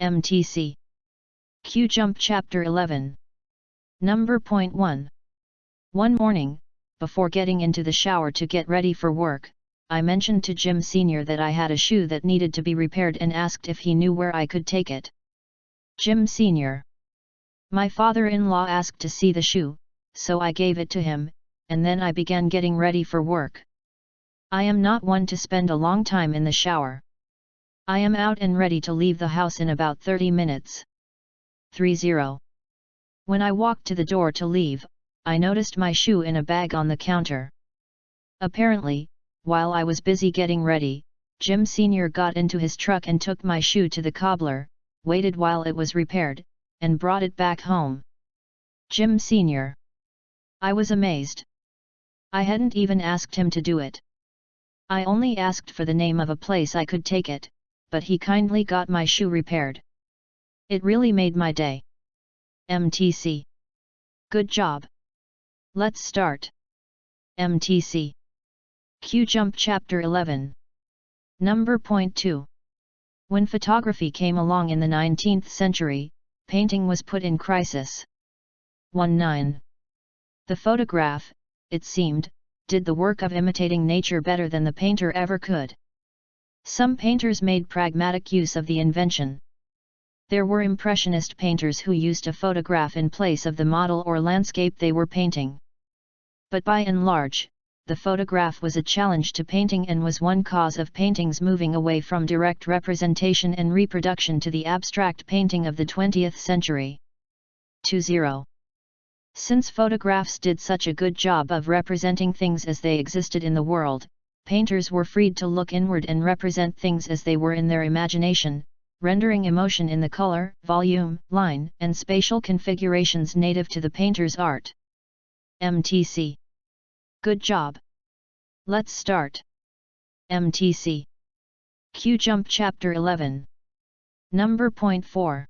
MTC. Q-Jump Chapter 11. Number point 1. One morning, before getting into the shower to get ready for work, I mentioned to Jim Sr. that I had a shoe that needed to be repaired and asked if he knew where I could take it. Jim Sr. My father-in-law asked to see the shoe, so I gave it to him, and then I began getting ready for work. I am not one to spend a long time in the shower. I am out and ready to leave the house in about 30 minutes. 30. When I walked to the door to leave, I noticed my shoe in a bag on the counter. Apparently, while I was busy getting ready, Jim Sr. got into his truck and took my shoe to the cobbler, waited while it was repaired, and brought it back home. Jim Sr. I was amazed. I hadn't even asked him to do it. I only asked for the name of a place I could take it, but he kindly got my shoe repaired. It really made my day. MTC. Good job. Let's start. MTC. Q-Jump Chapter 11. Number point 2. When photography came along in the 19th century, painting was put in crisis. 19. The photograph, it seemed, did the work of imitating nature better than the painter ever could. Some painters made pragmatic use of the invention. There were impressionist painters who used a photograph in place of the model or landscape they were painting. But by and large, the photograph was a challenge to painting and was one cause of paintings moving away from direct representation and reproduction to the abstract painting of the 20th century. 20. Since photographs did such a good job of representing things as they existed in the world, painters were freed to look inward and represent things as they were in their imagination, rendering emotion in the color, volume, line, and spatial configurations native to the painter's art. MTC. Good job. Let's start. MTC. Q-Jump Chapter 11. Number point 4.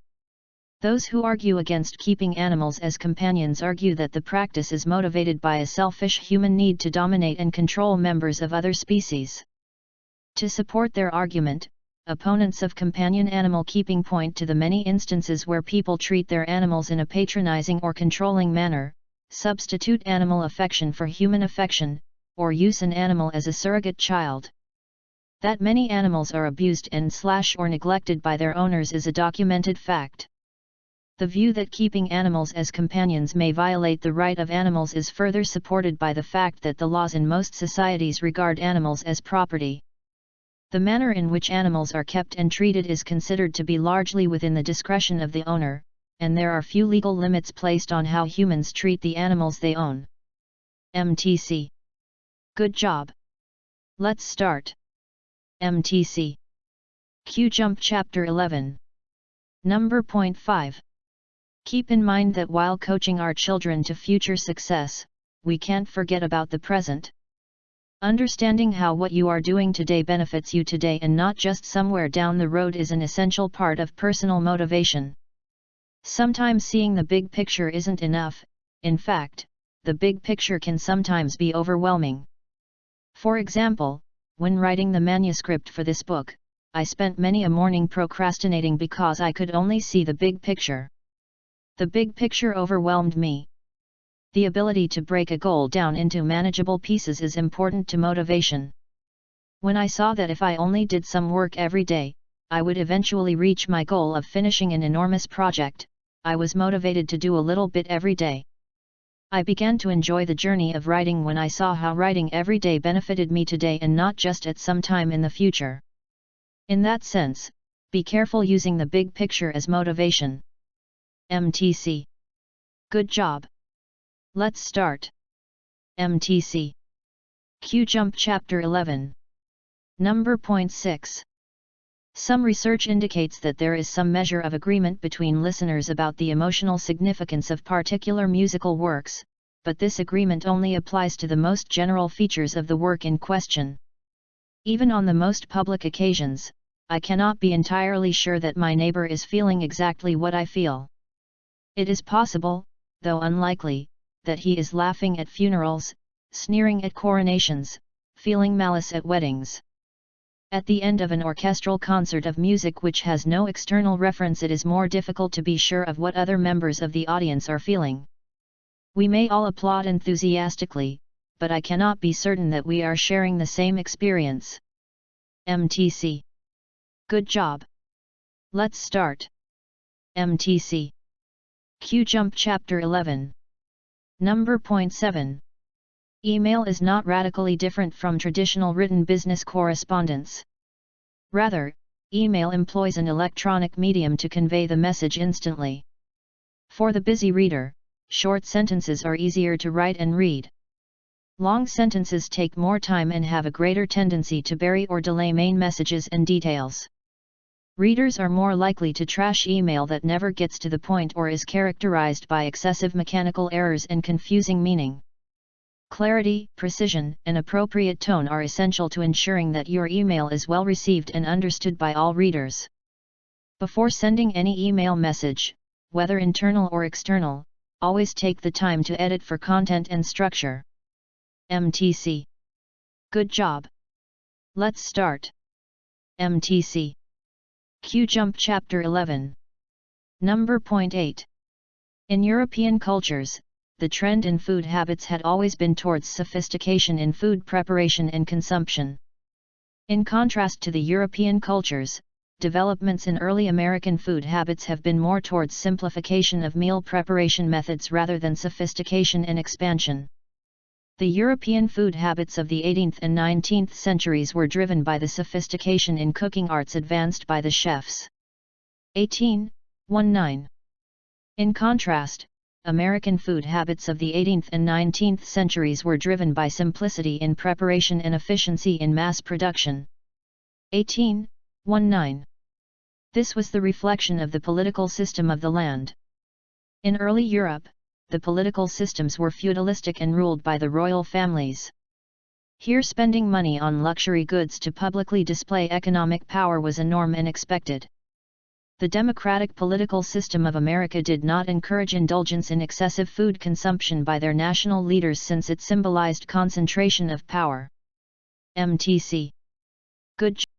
Those who argue against keeping animals as companions argue that the practice is motivated by a selfish human need to dominate and control members of other species. To support their argument, opponents of companion animal keeping point to the many instances where people treat their animals in a patronizing or controlling manner, substitute animal affection for human affection, or use an animal as a surrogate child. That many animals are abused and/or neglected by their owners is a documented fact. The view that keeping animals as companions may violate the right of animals is further supported by the fact that the laws in most societies regard animals as property. The manner in which animals are kept and treated is considered to be largely within the discretion of the owner, and there are few legal limits placed on how humans treat the animals they own. MTC. Good job. Let's start. MTC. Q-Jump Chapter 11. Number point 5. Keep in mind that while coaching our children to future success, we can't forget about the present. Understanding how what you are doing today benefits you today and not just somewhere down the road is an essential part of personal motivation. Sometimes seeing the big picture isn't enough. In fact, the big picture can sometimes be overwhelming. For example, when writing the manuscript for this book, I spent many a morning procrastinating because I could only see the big picture. The big picture overwhelmed me. The ability to break a goal down into manageable pieces is important to motivation. When I saw that if I only did some work every day, I would eventually reach my goal of finishing an enormous project, I was motivated to do a little bit every day. I began to enjoy the journey of writing when I saw how writing every day benefited me today and not just at some time in the future. In that sense, be careful using the big picture as motivation. MTC. Good job. Let's start. MTC. Q-Jump Chapter 11. Number point 6. Some research indicates that there is some measure of agreement between listeners about the emotional significance of particular musical works, but this agreement only applies to the most general features of the work in question. Even on the most public occasions, I cannot be entirely sure that my neighbor is feeling exactly what I feel. It is possible, though unlikely, that he is laughing at funerals, sneering at coronations, feeling malice at weddings. At the end of an orchestral concert of music which has no external reference, it is more difficult to be sure of what other members of the audience are feeling. We may all applaud enthusiastically, but I cannot be certain that we are sharing the same experience. MTC. Good job. Let's start. MTC. Q-Jump Chapter 11. Number point 7. Email is not radically different from traditional written business correspondence. Rather, email employs an electronic medium to convey the message instantly. For the busy reader, short sentences are easier to write and read. Long sentences take more time and have a greater tendency to bury or delay main messages and details. Readers are more likely to trash email that never gets to the point or is characterized by excessive mechanical errors and confusing meaning. Clarity, precision, and appropriate tone are essential to ensuring that your email is well received and understood by all readers. Before sending any email message, whether internal or external, always take the time to edit for content and structure. MTC. Good job. Let's start. MTC. Q-Jump Chapter 11. Number point 8. In European cultures, the trend in food habits had always been towards sophistication in food preparation and consumption. In contrast to the European cultures, developments in early American food habits have been more towards simplification of meal preparation methods rather than sophistication and expansion. The European food habits of the 18th and 19th centuries were driven by the sophistication in cooking arts advanced by the chefs. 1819. In contrast, American food habits of the 18th and 19th centuries were driven by simplicity in preparation and efficiency in mass production. 1819. This was the reflection of the political system of the land. In early Europe, the political systems were feudalistic and ruled by the royal families. Here spending money on luxury goods to publicly display economic power was a norm and expected. The democratic political system of America did not encourage indulgence in excessive food consumption by their national leaders since it symbolized concentration of power. MTC. Good